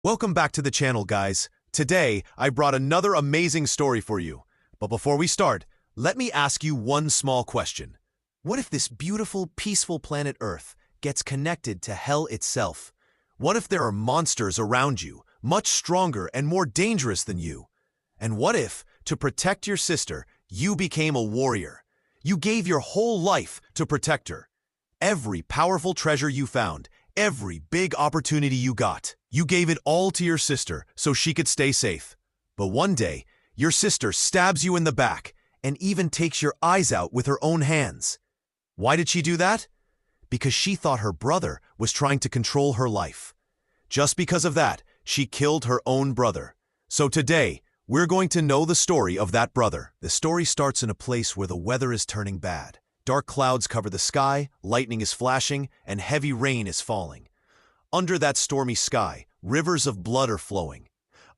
Welcome back to the channel, guys. Today, I brought another amazing story for you. But before we start, let me ask you one small question. What if this beautiful, peaceful planet Earth gets connected to hell itself? What if there are monsters around you, much stronger and more dangerous than you? And what if, to protect your sister, you became a warrior? You gave your whole life to protect her. Every powerful treasure you found, every big opportunity you got, you gave it all to your sister so she could stay safe. But one day, your sister stabs you in the back and even takes your eyes out with her own hands. Why did she do that? Because she thought her brother was trying to control her life. Just because of that, she killed her own brother. So today, we're going to know the story of that brother. The story starts in a place where the weather is turning bad. Dark clouds cover the sky, lightning is flashing, and heavy rain is falling. Under that stormy sky, rivers of blood are flowing.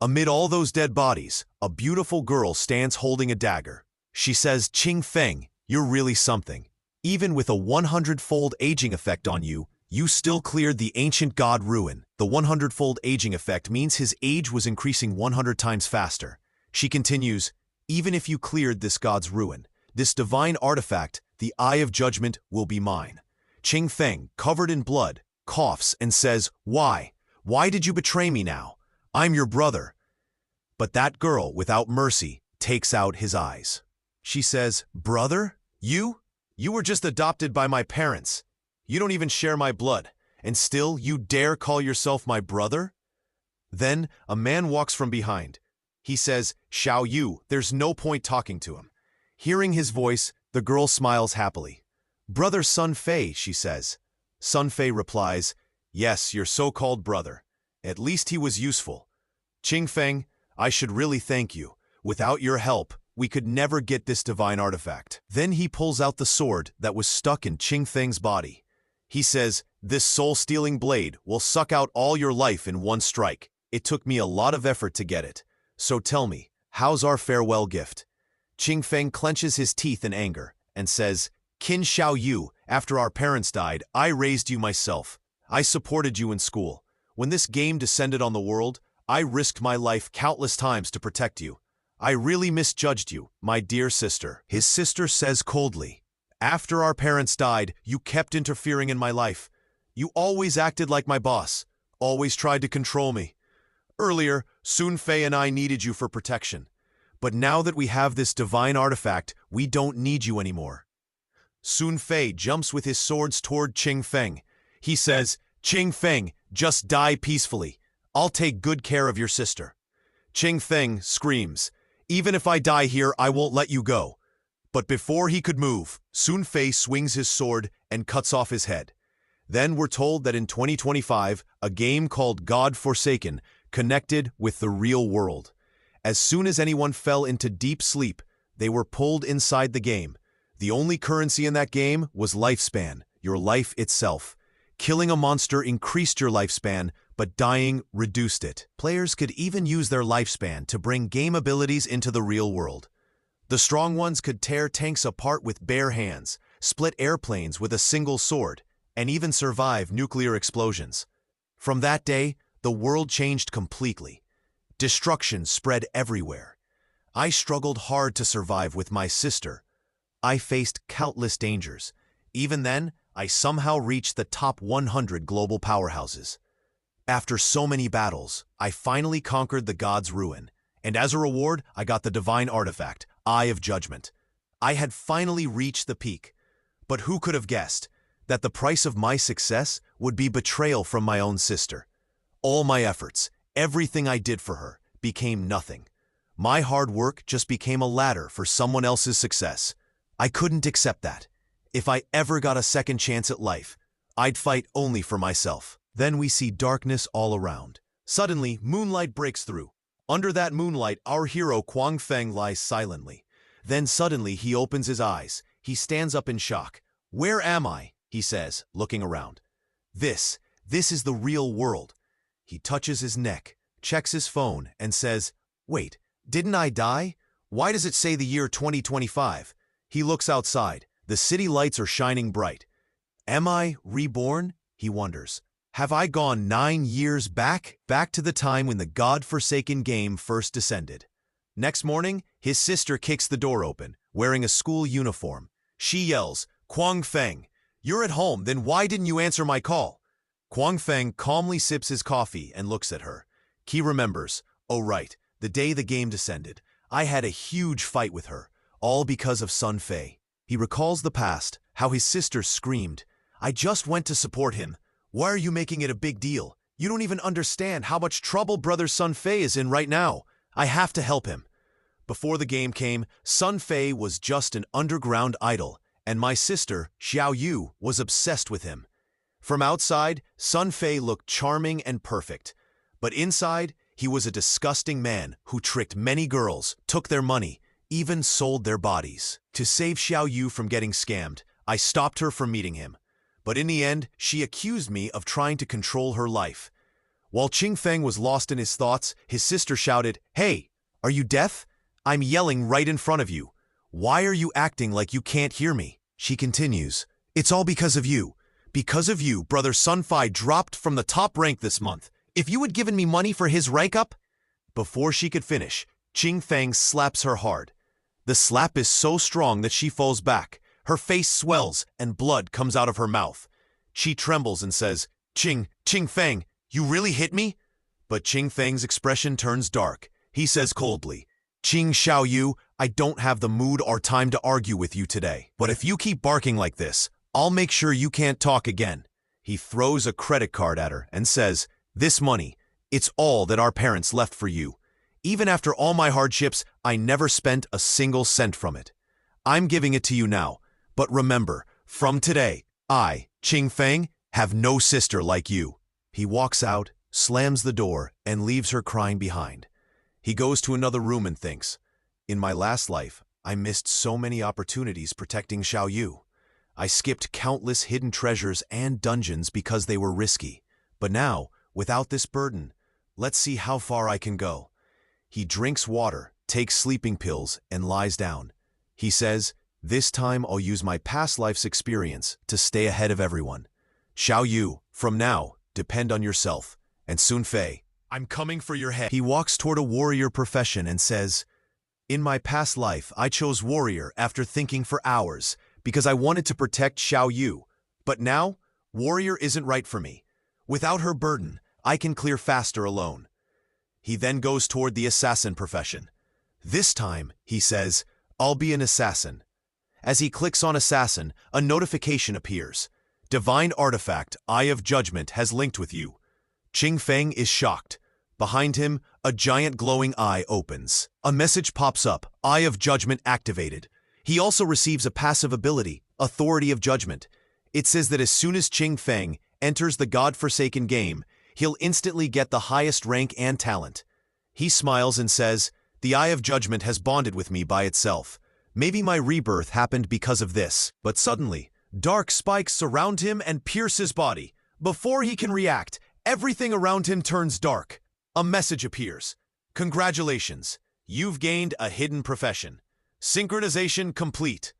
Amid all those dead bodies, a beautiful girl stands holding a dagger. She says, "Ching Feng, you're really something. Even with a 100-fold aging effect on you, you still cleared the ancient god ruin." The 100-fold aging effect means his age was increasing 100 times faster. She continues, "Even if you cleared this god's ruin, this divine artifact, the Eye of Judgment, will be mine." Ching Feng, covered in blood, coughs and says, "Why? Why did you betray me now? I'm your brother." But that girl, without mercy, takes out his eyes. She says, "Brother? You? You were just adopted by my parents. You don't even share my blood, and still you dare call yourself my brother?" Then a man walks from behind. He says, "Xiao Yu." There's no point talking to him. Hearing his voice, the girl smiles happily. "Brother Sun Fei," she says. Sun Fei replies, "Yes, your so-called brother. At least he was useful. Ching Feng, I should really thank you. Without your help, we could never get this divine artifact." Then he pulls out the sword that was stuck in Ching Feng's body. He says, "This soul-stealing blade will suck out all your life in one strike. It took me a lot of effort to get it. So tell me, how's our farewell gift?" Ching Feng clenches his teeth in anger and says, "Qin Xiao Yu, after our parents died, I raised you myself. I supported you in school. When this game descended on the world, I risked my life countless times to protect you. I really misjudged you, my dear sister." His sister says coldly, "After our parents died, you kept interfering in my life. You always acted like my boss, always tried to control me. Earlier, Sun Fei and I needed you for protection. But now that we have this divine artifact, we don't need you anymore." Sun Fei jumps with his swords toward Ching Feng. He says, "Ching Feng, just die peacefully. I'll take good care of your sister." Ching Feng screams, "Even if I die here, I won't let you go." But before he could move, Sun Fei swings his sword and cuts off his head. Then we're told that in 2025, a game called God Forsaken connected with the real world. As soon as anyone fell into deep sleep, they were pulled inside the game. The only currency in that game was lifespan, your life itself. Killing a monster increased your lifespan, but dying reduced it. Players could even use their lifespan to bring game abilities into the real world. The strong ones could tear tanks apart with bare hands, split airplanes with a single sword, and even survive nuclear explosions. From that day, the world changed completely. Destruction spread everywhere. I struggled hard to survive with my sister. I faced countless dangers. Even then, I somehow reached the top 100 global powerhouses. After so many battles, I finally conquered the god's ruin, and as a reward, I got the divine artifact, Eye of Judgment. I had finally reached the peak. But who could have guessed that the price of my success would be betrayal from my own sister? All my efforts, everything I did for her, became nothing. My hard work just became a ladder for someone else's success. I couldn't accept that. If I ever got a second chance at life, I'd fight only for myself. Then we see darkness all around. Suddenly, moonlight breaks through. Under that moonlight, our hero Quang Feng lies silently. Then suddenly he opens his eyes. He stands up in shock. "Where am I?" he says, looking around. This is the real world." He touches his neck, checks his phone, and says, "Wait, didn't I die? Why does it say the year 2025? He looks outside. The city lights are shining bright. Am I reborn? He wonders. Have I gone 9 years back to the time when the God-forsaken game first descended. Next morning, his sister kicks the door open, wearing a school uniform. She yells, "Kwang Feng, you're at home, then why didn't you answer my call?" Kwang Feng calmly sips his coffee and looks at her. He remembers, oh right, the day the game descended. I had a huge fight with her, all because of Sun Fei. He recalls the past, how his sister screamed, "I just went to support him. Why are you making it a big deal? You don't even understand how much trouble brother Sun Fei is in right now. I have to help him." Before the game came, Sun Fei was just an underground idol, and my sister, Xiao Yu, was obsessed with him. From outside, Sun Fei looked charming and perfect, but inside, he was a disgusting man who tricked many girls, took their money, even sold their bodies. To save Xiao Yu from getting scammed, I stopped her from meeting him. But in the end, she accused me of trying to control her life. While Qing Feng was lost in his thoughts, his sister shouted, "Hey, are you deaf? I'm yelling right in front of you. Why are you acting like you can't hear me?" She continues, "It's all because of you. Because of you, brother Sun Fei dropped from the top rank this month. If you had given me money for his rank up..." Before she could finish, Qing Feng slaps her hard. The slap is so strong that she falls back. Her face swells and blood comes out of her mouth. She trembles and says, Qing Feng, you really hit me?" But Qing Feng's expression turns dark. He says coldly, "Qing Xiaoyu, I don't have the mood or time to argue with you today. But if you keep barking like this, I'll make sure you can't talk again." He throws a credit card at her and says, "This money, it's all that our parents left for you. Even after all my hardships, I never spent a single cent from it. I'm giving it to you now. But remember, from today, I, Qing Feng, have no sister like you." He walks out, slams the door, and leaves her crying behind. He goes to another room and thinks, "In my last life, I missed so many opportunities protecting Xiao Yu. I skipped countless hidden treasures and dungeons because they were risky. But now, without this burden, let's see how far I can go." He drinks water, takes sleeping pills, and lies down. He says, "This time I'll use my past life's experience to stay ahead of everyone. Xiao Yu, from now, depend on yourself. And Sun Fei, I'm coming for your head." He walks toward a warrior profession and says, "In my past life, I chose warrior after thinking for hours because I wanted to protect Xiao Yu. But now, warrior isn't right for me. Without her burden, I can clear faster alone." He then goes toward the assassin profession. "This time," he says, "I'll be an assassin." As he clicks on assassin, a notification appears. "Divine artifact, Eye of Judgment, has linked with you." Qing Feng is shocked. Behind him, a giant glowing eye opens. A message pops up, Eye of Judgment activated. He also receives a passive ability, Authority of Judgment. It says that as soon as Qing Feng enters the God-forsaken game, he'll instantly get the highest rank and talent. He smiles and says, "The Eye of Judgment has bonded with me by itself. Maybe my rebirth happened because of this." But suddenly, dark spikes surround him and pierce his body. Before he can react, everything around him turns dark. A message appears. "Congratulations, you've gained a hidden profession. Synchronization complete."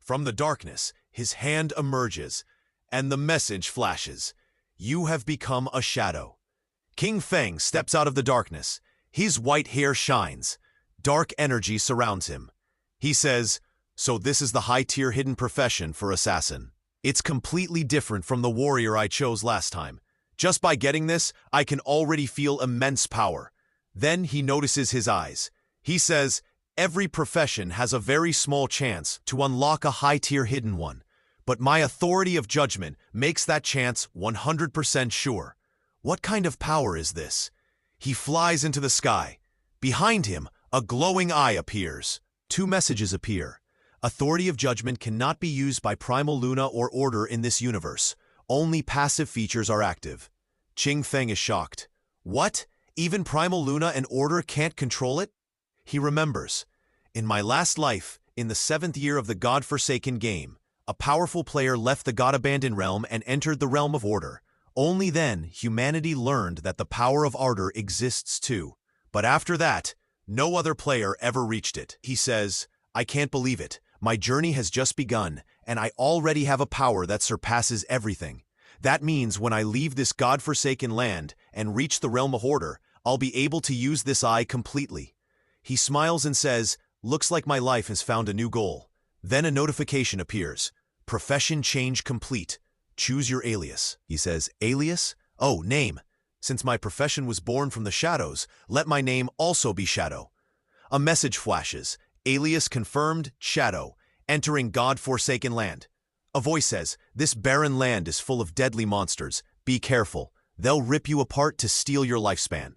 From the darkness, his hand emerges, and the message flashes. "You have become a shadow." Qing Feng steps out of the darkness. His white hair shines. Dark energy surrounds him. He says, "So this is the high-tier hidden profession for assassin. It's completely different from the warrior I chose last time. Just by getting this, I can already feel immense power." Then he notices his eyes. He says, "Every profession has a very small chance to unlock a high-tier hidden one, but my authority of judgment makes that chance 100% sure. What kind of power is this?" He flies into the sky. Behind him, a glowing eye appears. 2 messages appear. Authority of Judgment cannot be used by Primal Luna or Order in this universe. Only passive features are active. Qing Feng is shocked. What? Even Primal Luna and Order can't control it? He remembers. "In my last life, in the 7th year of the God-forsaken game, a powerful player left the God-abandoned realm and entered the realm of Order. Only then, humanity learned that the power of Order exists too. But after that, no other player ever reached it." He says, "I can't believe it. My journey has just begun, and I already have a power that surpasses everything. That means when I leave this godforsaken land and reach the realm of order, I'll be able to use this eye completely. He smiles and says, looks like my life has found a new goal. Then a notification appears. Profession change complete. Choose your alias. He says, alias? Oh, name. Since my profession was born from the shadows, let my name also be Shadow. A message flashes. Alias confirmed, Shadow. Entering God-forsaken land. A voice says, this barren land is full of deadly monsters. Be careful. They'll rip you apart to steal your lifespan.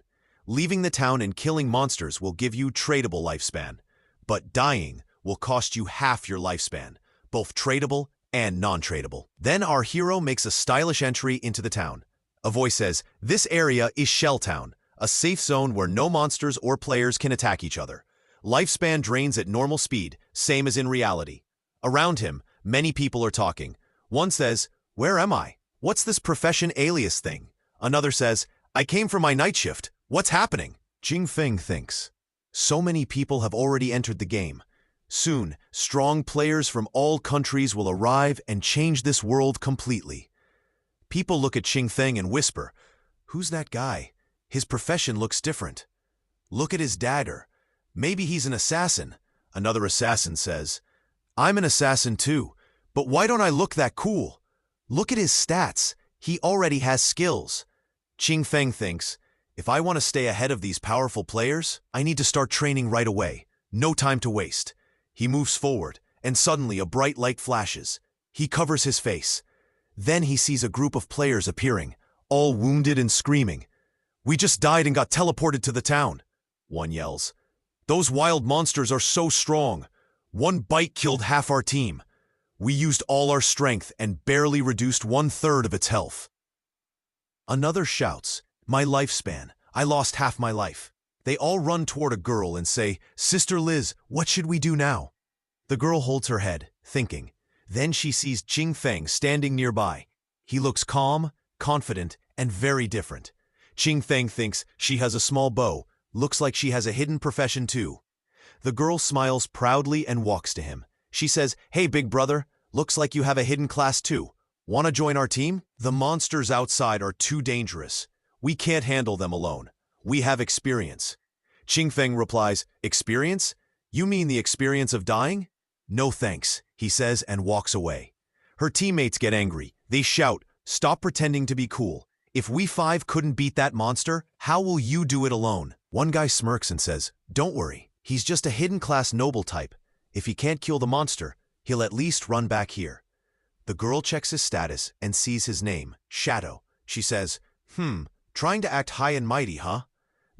Leaving the town and killing monsters will give you tradable lifespan. But dying will cost you half your lifespan, both tradable and non-tradable. Then our hero makes a stylish entry into the town. A voice says, this area is Shell Town, a safe zone where no monsters or players can attack each other. Lifespan drains at normal speed, same as in reality. Around him, many people are talking. One says, where am I? What's this profession alias thing? Another says, I came for my night shift. What's happening? Jing Feng thinks. So many people have already entered the game. Soon, strong players from all countries will arrive and change this world completely. People look at Qing Feng and whisper, who's that guy? His profession looks different. Look at his dagger. Maybe he's an assassin. Another assassin says, I'm an assassin too, but why don't I look that cool? Look at his stats. He already has skills. Qing Feng thinks, if I want to stay ahead of these powerful players, I need to start training right away. No time to waste. He moves forward, and suddenly a bright light flashes. He covers his face. Then he sees a group of players appearing, all wounded and screaming. We just died and got teleported to the town. One yells. Those wild monsters are so strong. One bite killed half our team. We used all our strength and barely reduced 1/3 of its health. Another shouts, my lifespan. I lost half my life. They all run toward a girl and say, Sister Liz, what should we do now? The girl holds her head, thinking. Then she sees Qing Feng standing nearby. He looks calm, confident, and very different. Qing Feng thinks she has a small bow. Looks like she has a hidden profession too. The girl smiles proudly and walks to him. She says, hey big brother, looks like you have a hidden class too. Wanna join our team? The monsters outside are too dangerous. We can't handle them alone. We have experience. Qing Feng replies, experience? You mean the experience of dying? No thanks, he says and walks away. Her teammates get angry. They shout, stop pretending to be cool. If we 5 couldn't beat that monster, how will you do it alone? One guy smirks and says, don't worry. He's just a hidden class noble type. If he can't kill the monster, he'll at least run back here. The girl checks his status and sees his name, Shadow. She says, trying to act high and mighty, huh?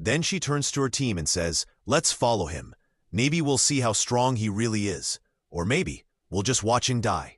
Then she turns to her team and says, let's follow him. Maybe we'll see how strong he really is. Or maybe we'll just watch him die.